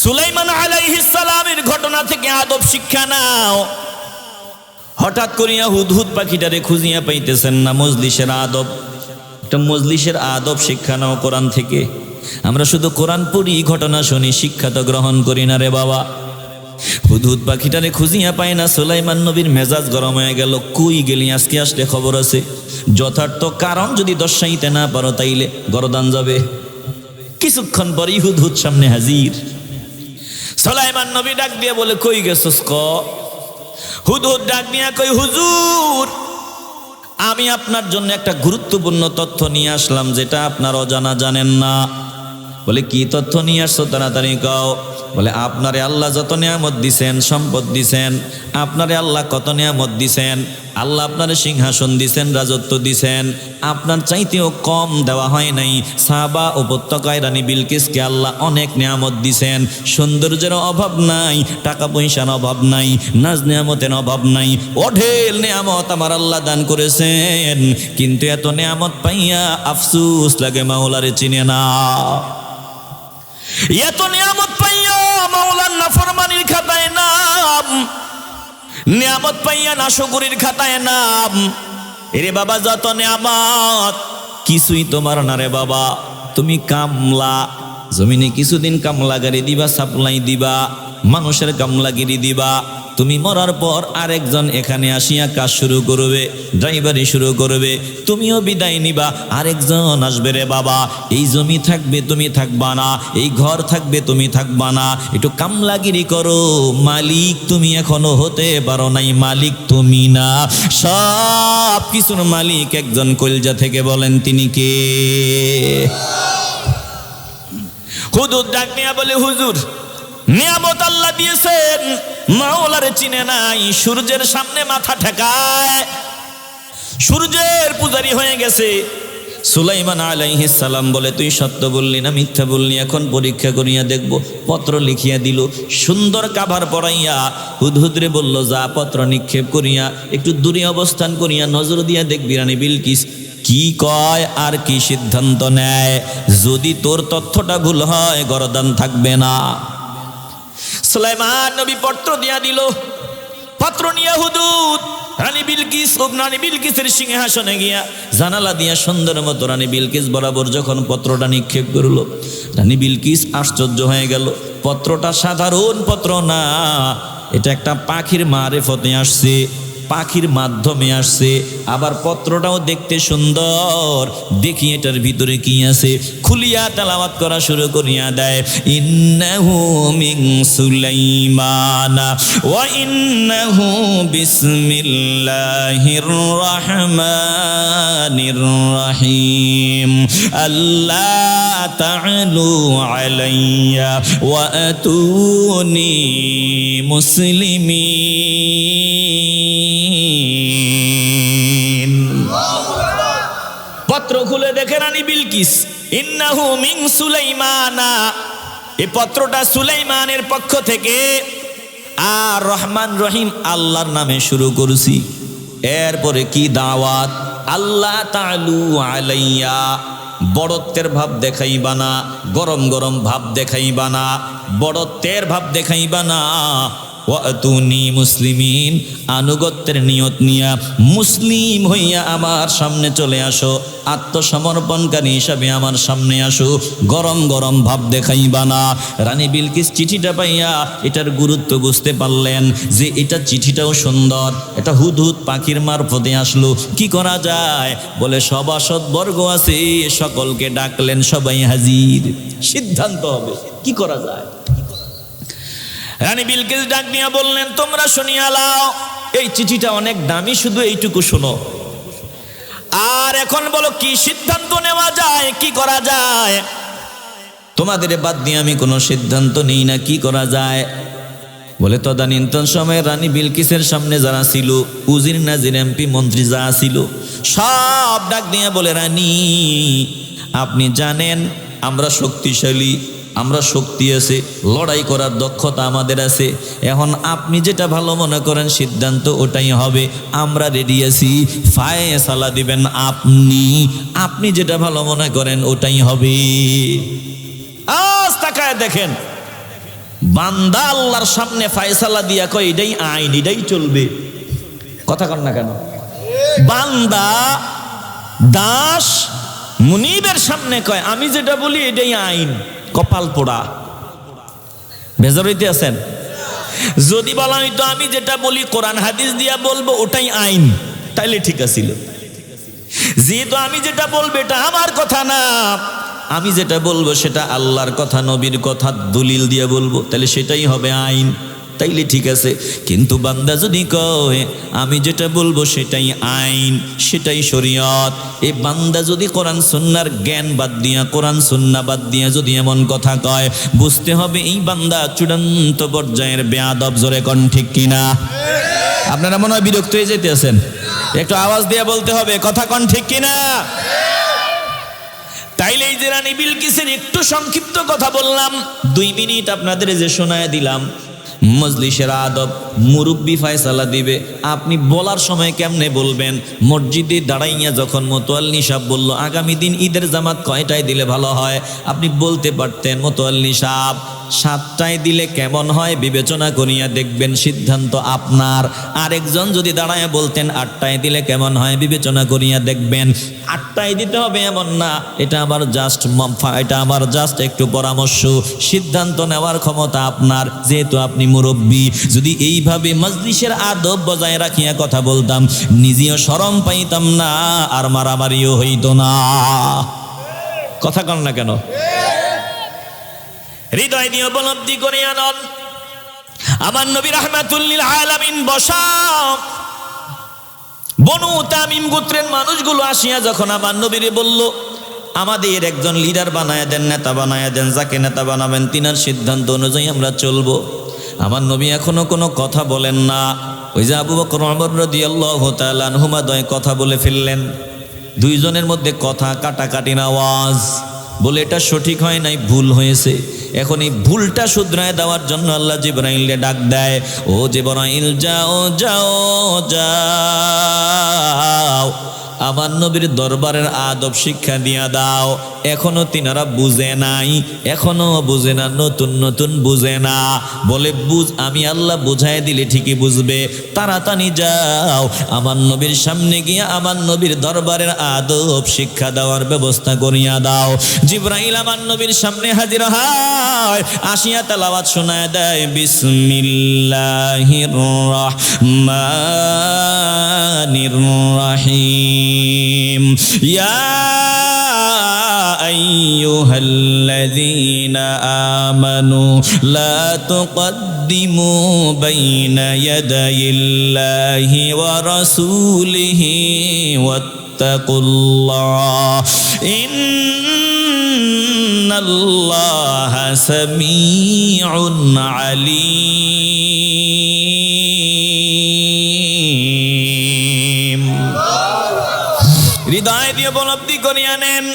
সুলাইমান আলাইহিস সালামের ঘটনা থেকে আদব শিক্ষা নাও। হঠাৎ করিয়া হুদহুদ পাখিটারে খুঁজিয়া পাইতেছেন না, মজলিসের আদব, একটা মজলিসের আদব শিক্ষা নাও কোরআন থেকে। আমরা শুধু কোরআন পড়ি, ঘটনা শুনি, শিক্ষা তো গ্রহণ করি না রে বাবা। হুদহুদ পাখিটারে খুঁজিয়া পায় না। সুলাইমান নবীর মেজাজ গরম হয়ে গেল, কই গেলি, আজকে আসলে খবর আছে। যথার্থ কারণ যদি দর্শাইতে না পারো তাইলে গরদান যাবে। কিছুক্ষণ পরই হুদহুদ সামনে হাজির। সুলাইমান নবী ডাক দিয়ে বলে, কই গেছস ক? হুদহুদ ডাক দিয়া কই, হুজুর আমি আপনার জন্য একটা গুরুত্বপূর্ণ তথ্য নিয়ে আসলাম, যেটা আপনার অজানা জানেন না। বলে, কি তথ্য নিয়ে আসছো, তাড়াতাড়ি কও। বলে, আপনারে আল্লাহ যত নিয়ামত দিছেন, সম্পদ দিছেন, আপনারে আল্লাহ কত নিয়ামত দিছেন। আল্লাহ আপনারে সিংহাসন দিছেন, রাজত্ব দিছেন, আপনার চাইতেও কম দেওয়া হয় নাই। সাহাবা উপত্যকায় রানী বিলকিসকে আল্লাহ অনেক নিয়ামত দিছেন। সৌন্দর্যের অভাব নাই, টাকা পয়সার অভাব নাই, নাজ নিয়ামতের অভাব নাই, অঢেল নিয়ামত আমার আল্লাহ দান করেছেন। কিন্তু এত নিয়ামত পাইয়া আফসুস লাগে মাওলারে চিনে না। এত নিয়ামত পাইয়া মাওলার নাফরমানির খাতায় নাম, নিয়ামত পাইয়া নাশকরির খাতায় নাম। এরে বাবা, যত নিয়ামত কিছুই তোমার না রে বাবা। তুমি কামলা, জমিনে কিছুদিন কামলাগারি দিবা, সাপ্লাই দিবা, মানুষের কামলাগিরি দিবা। তুমি মরার পর আরেকজন এখানে আসিয়া কাজ শুরু করবে, ড্রাইভারি শুরু করবে, তুমিও বিদায় নিবা, আরেকজন আসবে রে বাবা। এই জমি থাকবে, তুমি থাকবা না, এই ঘর থাকবে, তুমি থাকবা না। একটু কামলাগিরি করো, মালিক তুমি এখনো হতে পারো নাই, মালিক তুমি না। সব কিছুর মালিক একজন, কলজা থেকে বলেন তিনি কে? হুদহুদ ডাক নিয়া বলে, হুজুর নিয়ামত আল্লাহ দিয়েছেন, মাওলারে চিনে নাই, সূর্যের সামনে মাথা ঠেকায়, সূর্যের পূজারি হয়ে গেছে। সুলাইমান আলাইহিস সালাম বলে, তুই সত্য বললি না মিথ্যা বললি, এখন পরীক্ষা করিয়া দেখব। পত্র লিখিয়া দিল, সুন্দর কাভার পড়াইয়া হুদহুদরে বলল, যা পত্র নিক্ষেপ করিয়া একটু দূরে অবস্থান করিয়া নজর দিয়া দেখবি রানী বিলকিস কি কয় আর কি সিদ্ধান্ত নেয়। যদি তোর তথ্যটা ভুল হয় গরদান থাকবে না। সুলাইমান নবী পত্র দিয়া দিল। পত্র নিয়ে হুদহুদ রানী বিলকিসের সিংহাসনে গিয়া জানালা দিয়া সুন্দর মতো রানী বিলকিস বরাবর যখন পত্রটা নিক্ষেপ করল, রানী বিলকিস আশ্চর্য হয়ে গেল। পত্রটা সাধারণ পত্র না, এটা একটা পাখির মারেফতে আসছে, পাখির মাধ্যমে আসছে। আবার পত্রটাও দেখতে সুন্দর। দেখি এটার ভিতরে কি আছে। খুলিয়া তেলাওয়াত করা শুরু করিয়া দেয়, ইন্নাহু মিন সুলাইমান ওয়া ইন্নাহু বিসমিল্লাহির রহমানির রহিম আল্লাহ তা'আলু আলাইয়া ওয়া আতুনি মুসলিমিন। পত্র খুলে দেখে রানী বিলকিস, ইন্নাহু মিন সুলাইমানা, এই পত্রটা সুলাইমানের পক্ষ থেকে, আর রহমান রহিম আল্লাহর নামে শুরু করছি। এরপরে কি দাওয়াত, আল্লাহ তা'আলু আলাইয়া, বড়ত্বের ভাব দেখাইবা না, গরম গরম ভাব দেখাইবা না, বড়ত্বের ভাব দেখাইবা না। ওয়াতুনি মুসলিমিন, আনুগত্যের নিয়ত নিয়া মুসলিম হইয়া আমার সামনে চলে আসো, আত্মসমর্পণকারী হিসাবে আমার সামনে আসো, গরম গরম ভাব দেখাইবা না। রানী বিলকিস চিঠিটা পাইয়া এটার গুরুত্ব বুঝতে পারলেন যে এটা চিঠিটাও সুন্দর, এটা হুদহুদ পাখির মারফতে আসলো, কি করা যায়। বলে, সভাসদ বর্গ আছে, সকলকে ডাকলেন, সবাই হাজির, সিদ্ধান্ত হবে কি করা যায়। রানী বিলকিস ডাক নিয়ে বললেন, তোমরা শুনিয়া লাও, এই চিঠিটা অনেক দামি, শুধু এইটুকু শোনো। আর এখন বলো কি সিদ্ধান্ত নেওয়া যায়, কি করা যায়। তোমাদের বাদ দিয়ে আমি কোনো সিদ্ধান্ত নেই না, কি করা যায়। বলে, তদানীন্তন সময়ে রানী বিলকিসের সামনে যারা ছিল, উজির নাজির এমপি মন্ত্রী যা ছিল, সব ডাক দিয়ে বলে, রানী আপনি জানেন আমরা শক্তিশালী, আমরা শক্তি আছে, লড়াই করার দক্ষতা আমাদের আছে। এখন আপনি যেটা ভালো মনে করেন সিদ্ধান্ত ওটাই হবে, আমরা রেডি আছি। ফায়সালা দিবেন আপনি, আপনি যেটা ভালো মনে করেন ওটাই হবে। আজ তাকায় দেখেন বান্দা আল্লাহর সামনে ফায়সালা দিয়া কয় এটাই আইন, এটাই চলবে। কথা কন না কেন? বান্দা দাস মুনিবের সামনে কয় আমি যেটা বলি এটাই আইন। কপাল পোড়া, বেজার হইতে আছেন? যদি বলা হইতো আমি যেটা বলি কোরআন হাদিস দিয়া বলবো ওটাই আইন, তাইলে ঠিক আছিল। যেহেতু আমি যেটা বলবো এটা আমার কথা না, আমি যেটা বলবো সেটা আল্লাহর কথা, নবীর কথা দলিল দিয়ে বলবো, তাহলে সেটাই হবে আইন, তাইলে ঠিক আছে। কিন্তু বান্দা যদি কয় আমি যেটা বলবো সেটাই আইন, সেটাই শরীয়ত, এই বান্দা যদি কোরআন সুন্নাহর জ্ঞান বাদ দিয়া, কোরআন সুন্নাহ বাদ দিয়া যদি এমন কথা কয়, বুঝতে হবে এই বান্দা চূড়ান্ত পর্যায়ের বেয়াদব। জোরে কোন ঠিক কিনা? আপনারা মনে হয় বিরক্ত হয়ে যেতে আছেন, একটু আওয়াজ দিয়ে বলতে হবে কথা কোন ঠিক কিনা। তাইলে এই যে রানী বিলকিসের একটু সংক্ষিপ্ত কথা বললাম, 2 মিনিট আপনাদের যে শোনায় দিলাম, মজলিসের আদব, মুরব্বি ফায়সালা দিবে। আপনি বলার সময় কেমনে বলবেন? মসজিদে দাঁড়াইয়া যখন মোতোয়াল্লি সাহেব বলল আগামী দিন ঈদের জামাত কয়টায় দিলে ভালো হয়, আপনি বলতে পারতেন মোতোয়াল্লি সাহেব 7টায় দিলে কেমন হয়, বিবেচনা করিয়া দেখবেন, সিদ্ধান্ত আপনার। আরেকজন যদি দাঁড়ায় বলতেন 8টায় দিলে কেমন হয়, বিবেচনা করিয়া দেখবেন। 8টায় দিতে হবে এমন না, এটা আমার জাস্ট একটু পরামর্শ, সিদ্ধান্ত নেওয়ার ক্ষমতা আপনার, যেহেতু আপনি মুরব্বী। যদি এইভাবে মজলিসের আদব বজায় রাখিয়া কথা বলতাম, নিজেও শরম পাইতাম না, আর মারামারিও হইতো না। কথা কন না কেন? হৃদয় দিয়ে উপলব্ধি করিয়া নন, আমার নবী রাহমাতুল লিল আলামিন বসা বনু তামিম গোত্রের মানুষগুলো আসিয়া যখন আমার নবীরে বলল আমাদের একজন লিডার বানায়া দেন, নেতা বানায়া দেন, যাকে নেতা বানাবেন তিনার সিদ্ধান্ত অনুযায়ী আমরা চলবো। আমার নবী এখনো কোনো কথা বলেন না। ওই যে আবু বকর ওমর রাদিয়াল্লাহু তাআলা আনহুমা দ্বয় কথা বলে ফেললেন, 2 জনের মধ্যে কথা কাটাকাটির আওয়াজ, বলে এটা সঠিক হয় নাই, ভুল হয়েছে। এখন এই ভুলটা শুধরায় দেওয়ার জন্য আল্লাহ জিবরাইলকে ডাক দেয়, ও জিবরাইল যাও যাও যাও, আমার নবীর দরবারের আদব শিক্ষা দিয়া দাও। এখনো তিনারা বুঝে নাই, এখনো বুঝে না, নতুন নতুন বুঝে না, বলে বুঝ, আমি আল্লাহ বুঝাই দিলে ঠিকই বুঝবে। তাড়াতাড়ি যাও, আমার নবীর সামনে গিয়া আমার নবীর দরবারের আদব শিক্ষা দেওয়ার ব্যবস্থা করিয়া দাও। জিবরাইল আমার নবীর সামনে হাজির হয়, আসিয়া তেলাওয়াত শোনায় দেয়, বিসমিল্লাহির রাহমানির রাহিম, ইয়া আইয়ুহাল্লাযীনা আমানু লা তুকদ্দিমু বাইনা ইয়াদাইল্লাহি ওয়া রাসূলিহি ওয়াত্তাকুল্লাহ, ইন্নাল্লাহা সামিউন আলীম। হৃদয় দিয়ে উপলব্ধি করিয়া নেন।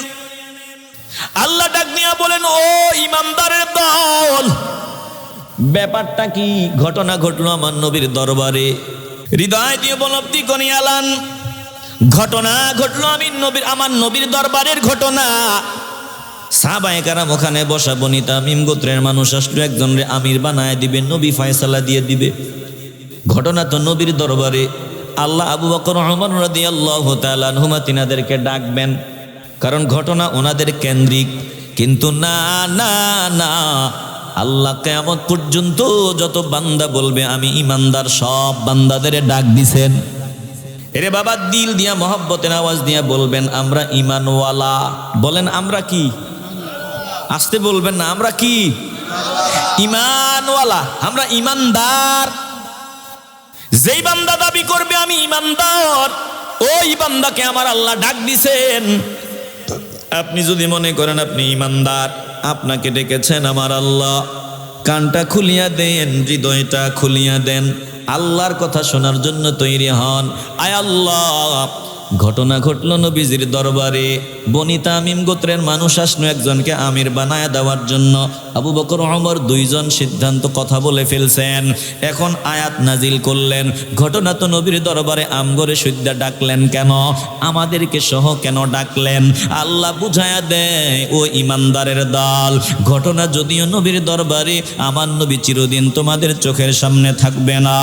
আল্লাহ ডাক দিয়া বলেন, ও ইমানদারের দল, ব্যাপারটা কি? ঘটনা ঘটলো আমার নবীর দরবারে। হৃদয় দিয়ে উপলব্ধি করিয়া লান, ঘটনা ঘটলো আমার নবীর দরবারের ঘটনা। সাহাবায়ে কেরাম ওখানে বসা, বনি তামিম গোত্রের মানুষ আসলো, একজনরে আমির বানায় দিবে, নবী ফয়সালা দিয়ে দিবে। ঘটনা তো নবীর দরবারে। আল্লাহ আবু বকর ওমর রাদিয়াল্লাহু তাআলা আনহুমা তিনাদেরকে ডাকবেন, কারণ ঘটনা ওনাদের কেন্দ্রিক। কিন্তু না না না, আল্লাহ কিয়ামত পর্যন্ত যত বান্দা বলবে আমি ইমানদার, সব বান্দাদের ডাক দিছেন। এরে বাবা, দিল দিয়া মহব্বতের আওয়াজ দিয়া বলবেন আমরা ইমানওয়ালা। বলেন আমরা কি? আসতে বলবেন না, আমরা কি? ইমানওয়ালা, আমরা ইমানদার। যেই বান্দা দাবি করবে আমি ইমানদার, ওই বান্দাকে আমার আল্লাহ ডাক দিছেন। আপনি যদি মনে করেন আপনি ইমানদার, আপনাকে ডেকেছেন আমার আল্লাহ, কানটা খুলিয়া দেন, হৃদয়টা খুলিয়া দেন, আল্লাহর কথা শোনার জন্য তৈরি হন। আয় আল্লাহ, ঘটনা ঘটল নবীজির দরবারে। বনি তামিম গোত্রের মানুষ আসলো একজনকে আমির বানায় দেওয়ার জন্য। আবু বকর ওমর দুইজন সিদ্ধান্ত কথা বলে ফেলছেন। এখন আয়াত নাজিল করলেন। ঘটনা তো নবীর দরবারে আমগরে সুদ্দা ডাকলেন কেন, আমাদেরকে সহ কেন ডাকলেন? আল্লাহ বুঝায়া দেয়, ও ইমানদারের দল, ঘটনা যদিও নবীর দরবারে, আমার নবী চিরদিন তোমাদের চোখের সামনে থাকবে না।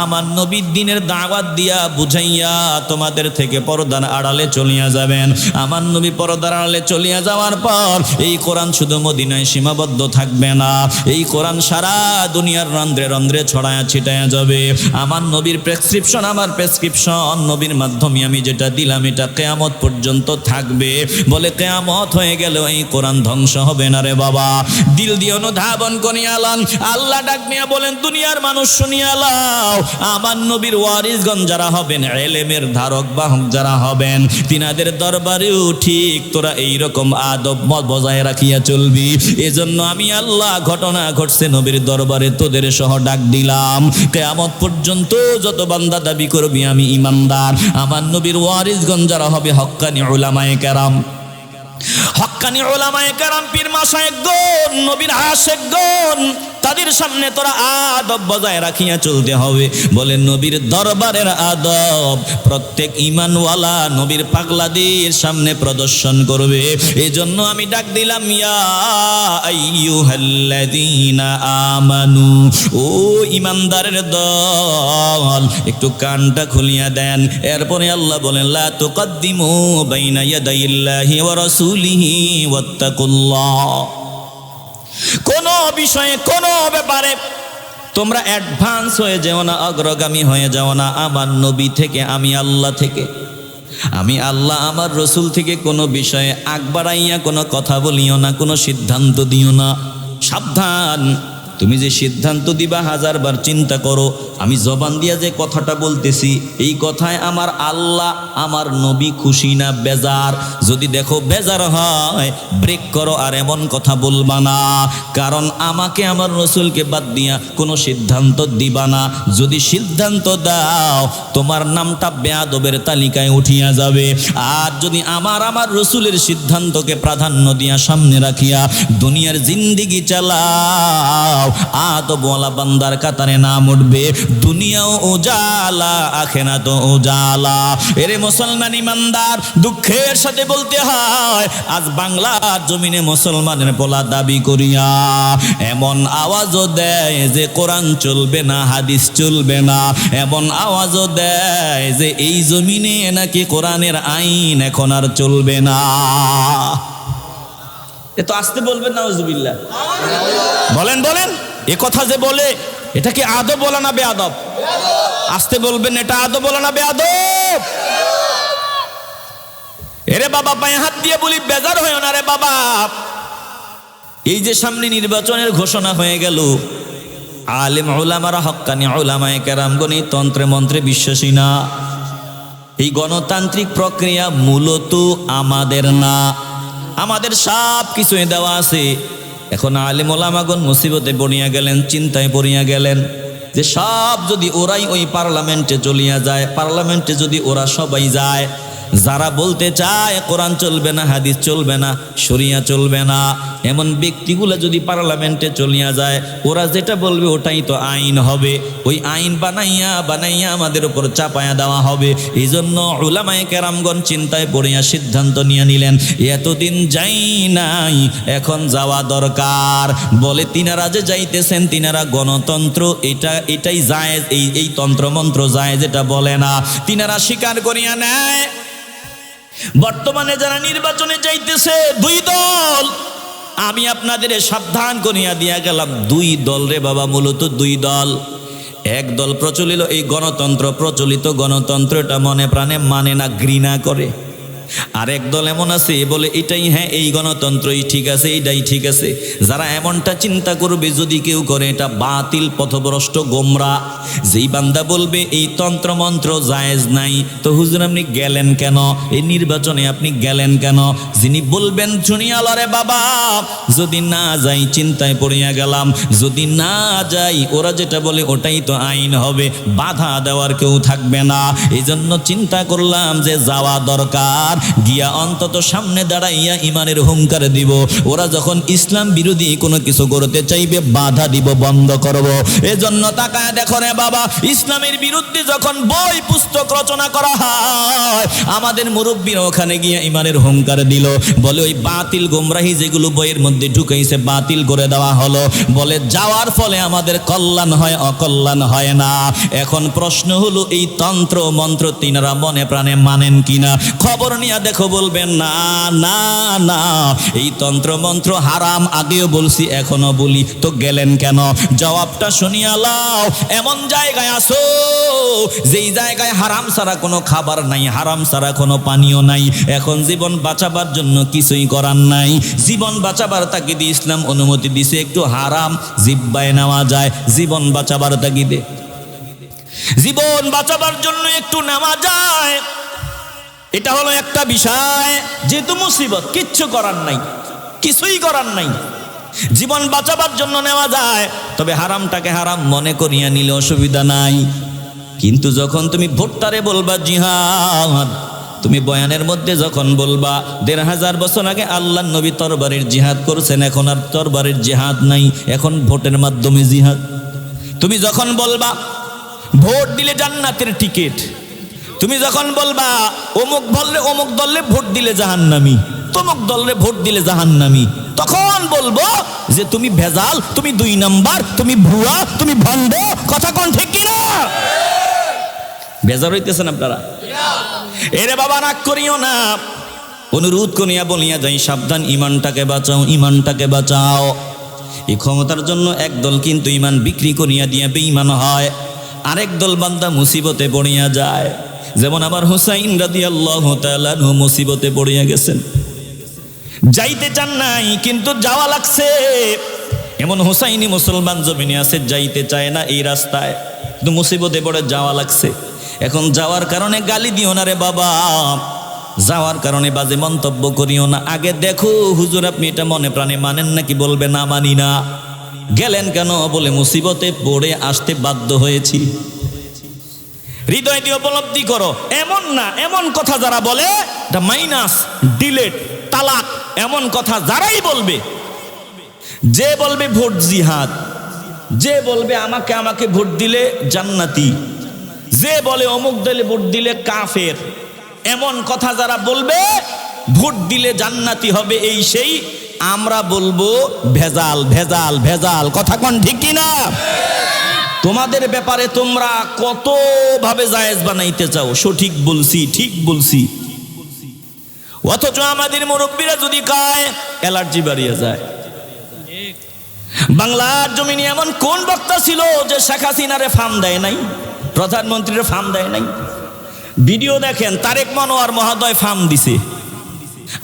আমার নবী দিনের দাওয়াত দিয়া বুঝাইয়া তোমাদের থেকে পর্দার আড়ালে চলিয়া যাবেন। আমার নবী পর্দার আড়ালে চলিয়া যাওয়ার পর এই কোরআন শুধু মদিনায় সীমাবদ্ধ থাকবে না, এই কোরআন সারা দুনিয়ার রন্ধ্রে রন্ধ্রে ছড়ায়া ছিটায়া যাবে। আমার নবীর প্রেসক্রিপশন, আমার প্রেসক্রিপশন, নবীর মাধ্যমে আমি যেটা দিলাম এটা কিয়ামত পর্যন্ত থাকবে। বলে কিয়ামত হয়ে গেল এই কোরআন ধ্বংস হবে না রে বাবা। দিল দিয়ে অনুধাবন করিয়া লন। আল্লাহ ডাক নিয়া বলেন, দুনিয়ার মানুষ শুনিয়া লাও, আমার নবীর ওয়ারিসগণ যারা হবেন, ইলমের ধারক বাহক যারা হবেন, তিনাদের দরবারেও ঠিক তোরা এইরকম আদব বজায় রাখিয়া চলবি। এজন্য আমি আল্লাহ ঘটনা ঘটছে নবীর দরবারে তোদের সহ ডাক দিলাম। কিয়ামত পর্যন্ত যত বান্দা দাবি করবি আমি ইমানদার, আমার নবীর ওয়ারিসগণ যারা হবে হক্কানি উলামায়ে কেরাম, হক্কানি উলামায়ে কেরাম, পীর মাশায়েখগণ, নবীর আশিকগণ, তাদের সামনে তোরা আদব বজায় রাখিয়া চলতে হবে। বলে নবীর দরবারের আদব প্রত্যেক ঈমানওয়ালা নবীর পাগলাদের সামনে প্রদর্শন করবে। এজন্য আমি ডাক দিলাম, ইয়া আইয়ুহাল্লাযীনা আমানু, ও ঈমানদারের দল, একটু কানটা খুলিয়া দেন। এরপরে আল্লাহ বলেন, লা তুকদ্দিমু বাইনা ইয়াদাইল্লাহি ওয়া রাসূলিহি ওয়াত্তাকুল্লাহ। কোন বিষয়ে, কোন ব্যাপারে তোমরা অ্যাডভান্স হয়ে যাও না, অগ্রগামী হয়ে যাও না। আমার নবী থেকে, আমি আল্লাহ থেকে, আমি আল্লাহ আমার রসুল থেকে কোনো বিষয়ে আগ বাড়াইয়া কোনো কথা বলিও না, কোনো সিদ্ধান্ত দিও না। সাবধান, তুমি যে সিদ্ধান্ত দিবা হাজারবার চিন্তা করো। আমি জবান দিয়া যে কথাটা বলতেছি, এই কথায় আমার আল্লাহ, আমার নবী খুশি না বেজার? যদি দেখো বেজার হয়, ব্রেক করো, আর এমন কথা বলবা না। কারণ আমাকে, আমার রসুলকে বাদ দিয়া কোনো সিদ্ধান্ত দিবা না। যদি সিদ্ধান্ত দাও, তোমার নামটা বেয়াদবের তালিকায় উঠিয়া যাবে। আর যদি আমার রসুলের সিদ্ধান্তকে প্রাধান্য দিয়া সামনে রাখিয়া দুনিয়ার জিন্দিগি চালাও, আদবওয়ালা বান্দার কাতারে নাম উঠবে। দুনিয়াও উজালা, আখিরাতও উজালা। এরে মুসলমান ইমানদার, দুঃখের সাথে বলতে হয়, আজ বাংলার জমিনে মুসলমানের পোলা দাবি করিয়া এমন আওয়াজও দেয় যে কোরআন চলবে না, হাদিস চলবে না। এমন আওয়াজও দেয় যে এই জমিনে নাকি কোরআনের আইন এখন আর চলবে না। এ তো আসতে বলবেন নাউজুবিল্লাহ, বলেন বলেন। এ কথা যে বলে, এটা কি আদব বলা না বেয়াদব? আসতে বলবেন, এটা আদব বলা না বেয়াদব? এরে বাবা, পায়ে হাত দিয়ে বলি, বেজার হয়েও না রে বাবা। এই যে সামনে নির্বাচনের ঘোষণা হয়ে গেল, আলেম উলামারা, হক্কানি উলামায়ে কেরামগণ এই তন্ত্রে মন্ত্রে বিশ্বাসী না। এই গণতান্ত্রিক প্রক্রিয়া মূলত আমাদের না, আমাদের সব কিছুই দেওয়া আছে। এখন আলেম ওলামাগণ মুসিবতে পড়িয়া গেলেন, চিন্তায় পড়িয়া গেলেন যে সব যদি ওরাই ওই পার্লামেন্টে চলিয়া যায়, পার্লামেন্টে যদি ওরা সবাই যায়, যারা বলতে চায় কোরআন চলবে না, হাদিস চলবে না, শরিয়া চলবে না, এমন ব্যক্তিগুলো যদি পার্লামেন্টে চলিয়া যায়, ওরা যেটা বলবে ওটাই তো আইন হবে। ওই আইন বানাইয়া বানাইয়া আমাদের উপর চাপায়া দেওয়া হবে। এই জন্য উলামায়ে কেরামগণ চিন্তায় পড়িয়া সিদ্ধান্ত নিয়ে নিলেন, এতদিন যাই নাই, এখন যাওয়া দরকার। বলে তিনারা যে যাইতেছেন, তিনারা গণতন্ত্র এটাই জায়েজ, এই তন্ত্রমন্ত্র জায়েজ এটা বলে না, তিনারা স্বীকার করিয়া নেয়। বর্তমানে যারা নির্বাচনে যাইতেছে দুই দল, আমি আপনাদের সাবধান করিয়া দিয়া গেলাম, দুই দল রে বাবা, মূলত দুই দল। এক দল প্রচলিত এই গণতন্ত্র, প্রচলিত গণতন্ত্রটা মনে প্রাণে মানে না, ঘৃণা করে। আরেক দল এমন আছে বলে এটাই হ্যাঁ, এই গণতন্ত্রই ঠিক আছে, এইটাই ঠিক আছে। যারা এমনটা চিন্তা করবে যদি কেউ করে, এটা বাতিল, পথভ্রষ্ট, গোমরা। যেই বান্দা বলবে এই তন্ত্রমন্ত্র জায়েজ নাই, তো হুজুর আপনি গেলেন কেন এই নির্বাচনে, আপনি গেলেন কেন? যিনি বলবেন শুনিয়ালরে বাবা, যদি না যাই চিন্তায় পড়িয়া গেলাম, যদি না যাই ওরা যেটা বলে ওটাই তো আইন হবে, বাধা দেওয়ার কেউ থাকবে না। এই জন্য চিন্তা করলাম যে যাওয়া দরকার, গিয়া অন্তত সামনে দাঁড়াইয়া ইমানের হুঙ্কার দিব। ওরা যখন ইসলাম বিরোধী কোনো কিছু করতে চাইবে বাধা দিব, বন্ধ করব। এজন্য তাকায় দেখো রে বাবা, ইসলামের বিরুদ্ধে যখন বই পুস্তক রচনা করা হয়, আমাদের মুরব্বীরা ওখানে গিয়ে ইমানের হুঙ্কার দিল, বলে ওই বাতিল গোমরাহি যেগুলো বইয়ের মধ্যে ঢুকাইছে বাতিল করে দেওয়া হলো। বলে যাওয়ার ফলে আমাদের কল্যাণ হয়, অকল্যাণ হয় না। এখন প্রশ্ন হলো এই তন্ত্র মন্ত্র তিনারা মনে প্রাণে মানেন কিনা? খবর নিয়ে দেখো, বলবেন না না না এই তন্ত্র মন্ত্র হারাম, আগেও বলছি এখনো বলি, তো গেলেন কেন? জবাবটা শুনিয়া লাও। এমন জায়গায় আসো যেই জায়গায় হারাম ছাড়া কোনো খাবার নাই, হারাম ছাড়া কোনো পানীয় নাই। এখন জীবন বাঁচাবার জন্য কিছুই করার নাই। জীবন বাঁচাবার তাগিদে ইসলাম অনুমতি দিছে একটু হারাম জিব্বায় নেওয়া যায়, জীবন বাঁচাবার তাগিদে, জীবন বাঁচাবার জন্য একটু নেওয়া যায়। এটা হলো একটা বিষয়, যেহেতু মুসিবত, কিচ্ছু করার নাই, কিছুই করার নাই, জীবন বাঁচাবার জন্য নেওয়া যায়। তবে হারামটাকে হারাম মনে করিয়া নিলে অসুবিধা নাই। কিন্তু যখন তুমি ভোট্টারে বলবা জিহাদ, তুমি বয়ানের মধ্যে যখন বলবা ১৫০০ বছর আগে আল্লাহ নবী তরবারির জিহাদ করছেন, এখন আর তরবারির জিহাদ নাই, এখন ভোটের মাধ্যমে জিহাদ। তুমি যখন বলবা ভোট দিলে জান্নাতের টিকিট, তুমি যখন বলবা অমুক দলে ভোট দিলে জাহান্নামী, তমুক দলে ভোট দিলে জাহান্নামী, তখন বলবো যে তুমি ভেজাল, তুমি ২ নাম্বার, তুমি ভুয়া, তুমি ভণ্ড। কথা কোন ঠিক কিনা? বেজার হইতেছেন আপনারা? এরে বাবা রাগ করিও না, অনুরোধ করিয়া বলিয়া যাই, সাবধান, ইমানটাকে বাঁচাও, ইমানটাকে বাঁচাও। এই ক্ষমতার জন্য একদল কিন্তু ইমান বিক্রি করিয়া দিয়া বেঈমান হয়, আরেক দল বান্দা মুসিবতে পড়িয়া যায়। যেমন আমার হুসাইন রাদিয়াল্লাহু তাআলা আনহু মুসিবতে পড়িয়া গেছেন, যাইতে চান নাই কিন্তু যাওয়া লাগছে। এমন হুসাইনি মুসলমান জমিনে আছে যাইতে চায় না এই রাস্তায়, কিন্তু মুসিবতে পড়ে যাওয়া লাগছে। এখন যাওয়ার কারণে গালি দিও না রে বাবা, যাওয়ার কারণে বাজে মন্তব্য করিও না। আগে দেখো হুজুর আপনি এটা মনে প্রাণে মানেন নাকি? বলবে না মানি না। গেলেন কেন? বলে মুসিবতে পড়ে আসতে বাধ্য হয়েছি। হৃদয় দিয়ে উপলব্ধি করো। এমন না, এমন কথা যারা বলে এটা মাইনাস, ডিলেট, তালাক, এমন কথা যারাই বলবে, যে বলবে ভোট জিহাদ, যে বলবে আমাকে ভোট দিলে জান্নাতি, যে বলে অমুক দলে ভোট দিলে কাফের, এমন কথা যারা বলবে ভোট দিলে জান্নাতি হবে এই সেই, আমরা বলবো ভেজাল ভেজাল ভেজাল। কথা কোন ঠিক কিনা? তোমাদের ব্যাপারে তোমরা কত ভাবে জায়েজ বানাইতে চাও, সঠিক বলছি, ঠিক বলছি, অথচ আমাদের মুরব্বীরা যদি কয় অ্যালার্জি বাড়িয়ে যায়। বাংলার জমিনে এমন কোন বক্তা ছিল যে শেখ হাসিনারে ফার্ম দেয় নাই, প্রধানমন্ত্রীর ফার্ম দেয় নাই? ভিডিও দেখেন, তারেক মনোয়ার মহোদয় ফার্ম দিছে,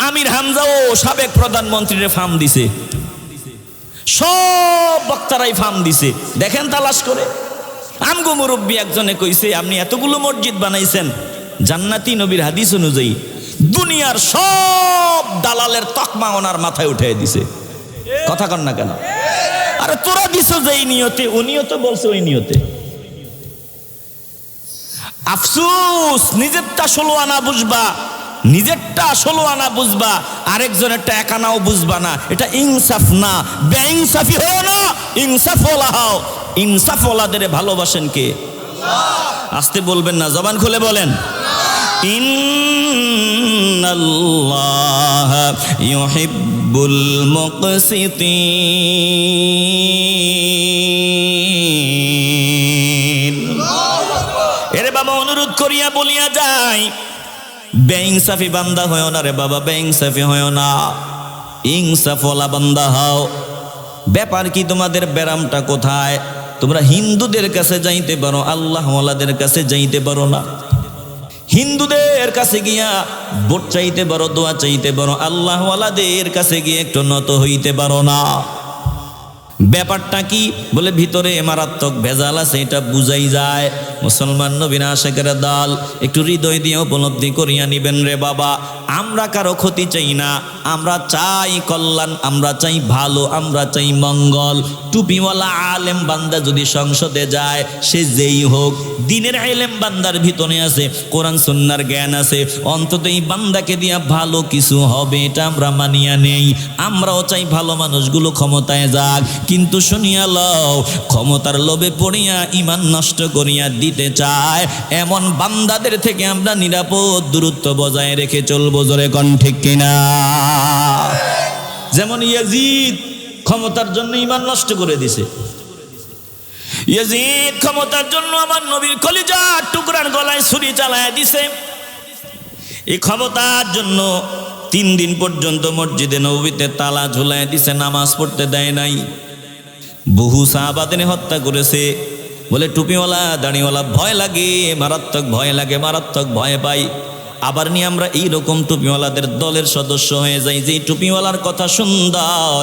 আমির হামজাও সাবেক প্রধানমন্ত্রীর ফার্ম দিছে, সব বক্তারাই ফার্ম দিছে। দেখেন তালাশ করে। আমগো মুরব্বী একজনে কইছে আপনি এতগুলো মসজিদ বানাইছেন জান্নাতি নবীর হাদিস অনুযায়ী, দুনিয়ার সব দালালের তকমা ওনার মাথায় উঠে দিছে। কথা কন না কেন? আরে তোরা দিছ যেই নিয়তে, উনিও তো বলছে ওই নিয়তে। আফসুস, নিজেরটা ১৬ আনা বুঝবা, নিজেরটা ১৬ আনা বুঝবা, আরেকজনেরটা ১ আনাও বুঝবা না। এটা ইনসাফ না, বেইনসাফি হও না, ইনসাফওয়ালা হও। ইনসাফওয়ালাদের ভালোবাসেন কে? আসতে বলবেন না, জবান খুলে বলেন। ইন্নাল্লাহ ইউহিব্বুল মুকসিতিন। এরে বাবা অনুরোধ করিয়া বলিয়া যায়, বেইনসাফি বান্দা হয় না রে বাবা, বেইনসাফি হয় না, ইনসাফওয়ালা বান্দা হও। ব্যাপার কি তোমাদের ব্যারামটা কোথায়? তোমরা হিন্দুদের কাছে যাইতে পারো, আল্লাহওয়ালাদের কাছে যাইতে পারো না। হিন্দুদের কাছে গিয়া ভোট চাইতে পারো, দোয়া চাইতে পারো, আল্লাহওয়ালাদের কাছে গিয়ে একটু নত হইতে পারো না। ব্যাপারটা কি? বলে ভিতরে মারাত্মক ভেজাল আছে, এটা বুঝাই যায়। মুসলমান নবীর আশিকের দল, একটু হৃদয় দিয়ে উপলব্ধি করিয়া নিবেন রে বাবা, আমরা কারো ক্ষতি চাই না, আমরা চাই কল্যাণ, আমরা চাই ভালো, আমরা চাই মঙ্গল। টুপিওয়ালা আলেম বান্দা যদি সংসদে যায়, সে যেই হোক, দিনের আলেম বান্দার ভিতরে আছে, কোরআন সুন্নাহর জ্ঞান আছে, অন্তত এই বান্দাকে দিয়া ভালো কিছু হবে, এটা আমরা মানিয়া নেই। আমরাও চাই ভালো মানুষগুলো ক্ষমতায় যাক, কিন্তু শুনিয়া লও, ক্ষমতার লোভে পড়িয়া ইমান নষ্ট করিয়া দিতে চায় এমন বান্দাদের থেকে আমরা নিরাপদ দূরত্ব বজায় রেখে চলবো। জোরে কোন ঠিক কিনা? যেমন ইয়াজিদ ক্ষমতার জন্য ইমান নষ্ট করে দিছে। ইয়াজিদ ক্ষমতার জন্য আমার নবীর কলিজার টুকরার গলায় ছুরি চালায় দিছে। এই ক্ষমতার জন্য 3 দিন পর্যন্ত মসজিদে নববীতে তালা ঝুলায় দিছে, নামাজ পড়তে দেয় নাই। বহু সাহাবাদের হত্যা করেছে। বলে টুপিওয়ালা দাড়িওয়ালা ভয় লাগে, মারাত্মক ভয় লাগে, মারাত্মক ভয় পাই। আবার নিয়ে আমরা এইরকম টুপিওয়ালাদের দলের সদস্য হয়ে যাই, যে টুপিওয়ালার কথা সুন্দর,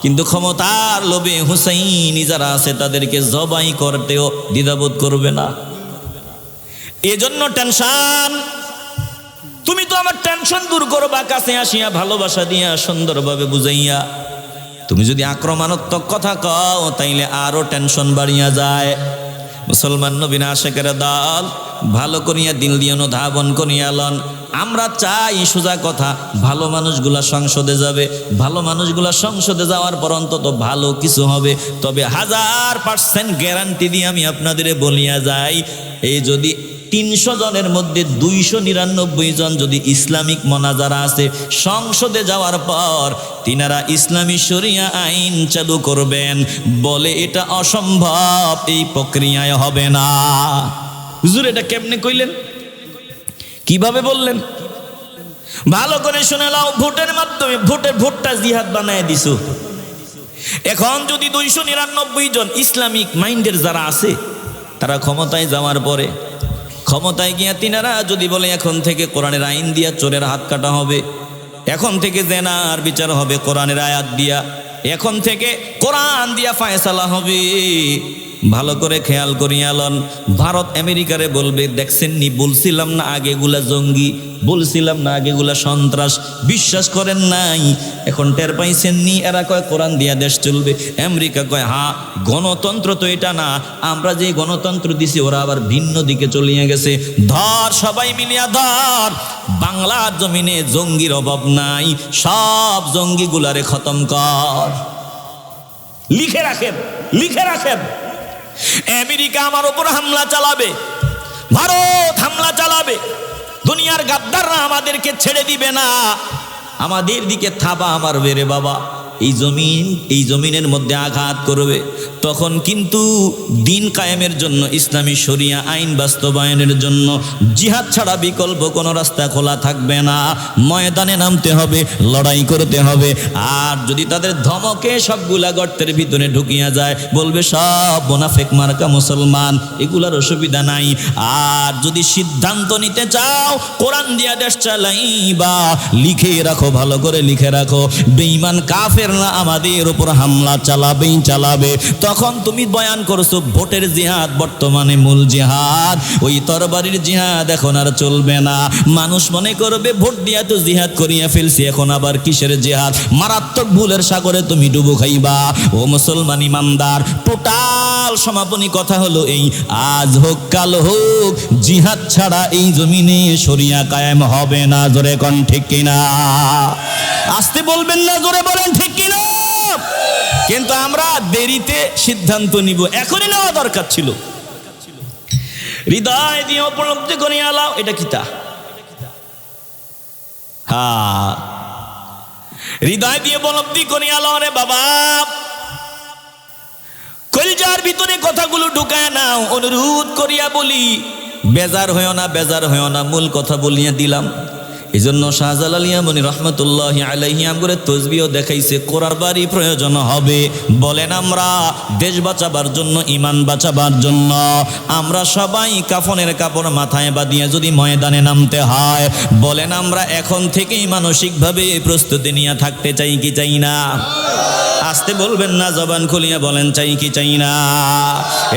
কিন্তু ক্ষমতার লোভে হুসাইনি যারা আছে তাদেরকে জবাই করতেও দ্বিধাবোধ করবে না। এজন্য টেনশন। তুমি তো আমার টেনশন দূর করবা কাছে আসিয়া, ভালোবাসা দিয়া, সুন্দরভাবে বুঝাইয়া। তুমি যদি আক্রমণাত্মক কথা কও, তাইলে আরো টেনশন বাড়িয়া যায়। মুসলমান নবীর আশিকের দল, ভালো করিয়া দিল দিয়ে অনুধাবন করিয়া লন। আমরা চাই সোজা কথা, ভালো মানুষগুলা সংসদে যাবে, ভালো মানুষগুলা সংসদে যাওয়ার পর অন্তত ভালো কিছু হবে। তবে 1000% গ্যারান্টি দিয়ে আমি আপনাদের বলিয়া যাই, এই যদি 300 জনের মধ্যে 299 জন যদি ইসলামিক মোনাজারা আছে, সংসদে যাওয়ার পর তিনারা ইসলামী শরিয়া আইন চালু করবেন, বলে এটা অসম্ভব, এই প্রক্রিয়ায় হবে না। হুজুর এটা কেমনে কইলেন, কিভাবে বললেন? ভালো করে শুনে নাও। ভোটের মাধ্যমে ভোটটা জিহাদ বানায় দিছো। এখন যদি 299 জন ইসলামিক মাইন্ডের যারা আছে, তারা ক্ষমতায় যাওয়ার পরে, ক্ষমতায় গিয়া তিনারা যদি বলে এখন থেকে কোরআনের আইন দিয়া চোরের হাত কাটা হবে, এখন থেকে জেনার বিচার হবে কোরআনের আয়াত দিয়া, এখন থেকে কোরআন দিয়া ফায়সালা হবে, ভালো করে খেয়াল করিয়া লন। ভারত আমেরিকারে বলবে, দেখছেন নি, বলছিলাম না আগেগুলা জঙ্গি, বলছিলাম না আগেগুলা সন্ত্রাস, বিশ্বাস করেন নাই, এখন টের পাইছেন নি, এরা কয় কোরআন দিয়া দেশ চলবে। আমেরিকা কয় হ্যাঁ, গণতন্ত্র তো এটা না, আমরা যে গণতন্ত্র দিছি ওরা আবার ভিন্ন দিকে চলিয়ে গেছে। ধর, সবাই মিলিয়া ধর, বাংলার জমিনে জঙ্গির অভাব নাই, সব জঙ্গিগুলারে খতম কর। লিখে রাখেন, লিখে রাখেন। আমেরিকা আমার উপর হামলা চালাবে, ভারত হামলা চালাবে, দুনিয়ার গাদ্দাররা আমাদেরকে ছেড়ে দিবে না, আমাদের দিকে থাবা মারবে রে বাবা। এই জমিনের মধ্যে আঘাত করবে, তখন কিন্তু দিন কায়েমের জন্য, ইসলামী শরিয়া আইন বাস্তবায়নের জন্য জিহাদ ছাড়া বিকল্প কোনো রাস্তা খোলা থাকবে না। ময়দানে নামতে হবে, লড়াই করতে হবে। আর যদি তাদের ধমকে সবগুলা গর্তের ভিতরে ঢুকিয়া যায়, বলবে সব মুনাফিক মার্কা মুসলমান, এগুলার অসুবিধা নাই। আর যদি সিদ্ধান্ত নিতে চাও কোরআন দিয়া দেশ চালাইবা, লিখে রাখো, ভালো করে লিখে রাখো, বেঈমান কাফের না আমাদের উপর হামলা চালাবেই চালাবে। তখন তুমি বয়ান করছো ভোটের জিহাদ বর্তমানে মূল জিহাদ, ওই তরবারির জিহাদ এখন আর চলবে না। মানুষ মনে করবে ভোট দিয়া তো জিহাদ করিয়া ফেলছি, এখন আবার কিসের জিহাদ? মারাত্মক ভুলের সাগরে তুমি ডুবো খাইবা। ও মুসলমান ইমানদার, টোটাল সমাপনী কথা হলো এই, আজ হোক কাল হোক, জিহাদ ছাড়া এই জমিনে শরিয়া কায়েম হবে না। জোরে কোন ঠিক কিনা? আসতে বলবেন না, জোরে বলেন ঠিক কিনা? কিন্তু আমরা দেরিতে সিদ্ধান্ত নিব, এখনই নেওয়া দরকার ছিল। হৃদয় দিয়ে উপলব্ধি করে আলাও, এটা কিতা? হ্যাঁ, হৃদয় দিয়ে উপলব্ধি করে আলাও রে বাবা। কলজার ভিতরে কথাগুলো ঢুকায় নাও, অনুরোধ করিয়া বলি, বেজার হইও না, বেজার হইও না, মূল কথা বলিয়া দিলাম। এই জন্য শাহজালাল ইয়ামানী রহমতুল্লাহি আলাইহি আমগরে তসবিহ দেখাইছে কোরআর বাড়ি প্রয়োজন হবে। বলেন আমরা দেশ বাঁচাবার জন্য, ইমান বাঁচাবার জন্য আমরা সবাই কাফনের কাপড় মাথায় বাঁধিয়ে যদি ময়দানে নামতে হয়, বলেন আমরা এখন থেকেই মানসিকভাবে প্রস্তুতি নিয়ে থাকতে চাই কি চাই না? আসতে বলবেন না, জবান খুলিয়া বলেন চাই কি চাই না?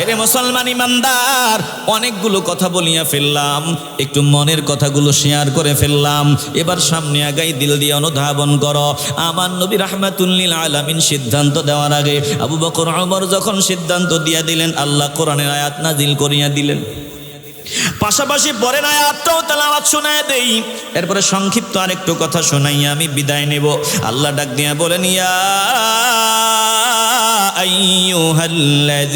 এরে মুসলমান ইমানদার, অনেকগুলো কথা বলিয়া ফেললাম, একটু মনের কথাগুলো শেয়ার করে ফেললাম। এবার সামনে আগাই দিল দিয়ে অনুধাবন করো। আমার নবী রাহমাতুল লিল আলামিন সিদ্ধান্ত দেওয়ার আগে আবু বকর ওমর যখন সিদ্ধান্ত দিয়া দিলেন, আল্লাহ কোরআনের আয়াত নাজিল করিয়া দিলেন। পাশাপাশি পরের আয়াতটাও তেলাওয়াত শোনায় দেই, এরপরে সংক্ষিপ্ত আরেকটু কথা শোনাইয়া আমি বিদায় নেব। আল্লাহ ডাক দিয়া বলেন, ইয়া আইয়ুহাল্লাযীনা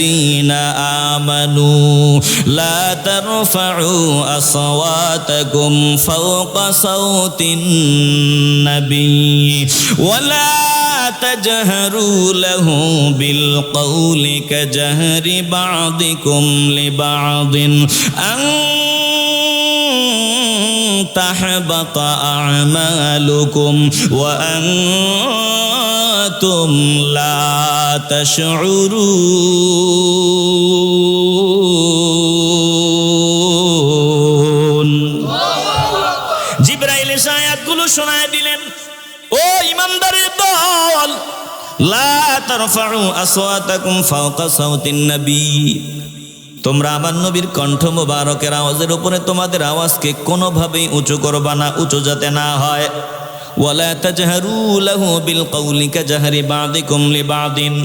আমানু লা তারফাউ আসওয়াতাকুম ফাওকা সাওতিন নবী ওয়া লা تجهروا له بالقول كجهر بعضكم لبعض أن تحبط أعمالكم وأنتم لا تشعرون। জিবরাইল এসে আয়াতগুলো শোনায় দিলেন, ও ইমানদারের দল, লা তারফাউ আসওয়াতাকুম ফাওকা সাওতিন নবী, তোমরা আমার নবীর কণ্ঠ মোবারকের আওয়াজের উপরে তোমাদের আওয়াজকে কোনোভাবেই উঁচু করবা না, উঁচু যাতে না হয়। ওয়ালা তাজহারু লাহু বিল কওলি কাজহারি বা'দিকুম লিবা'দিন,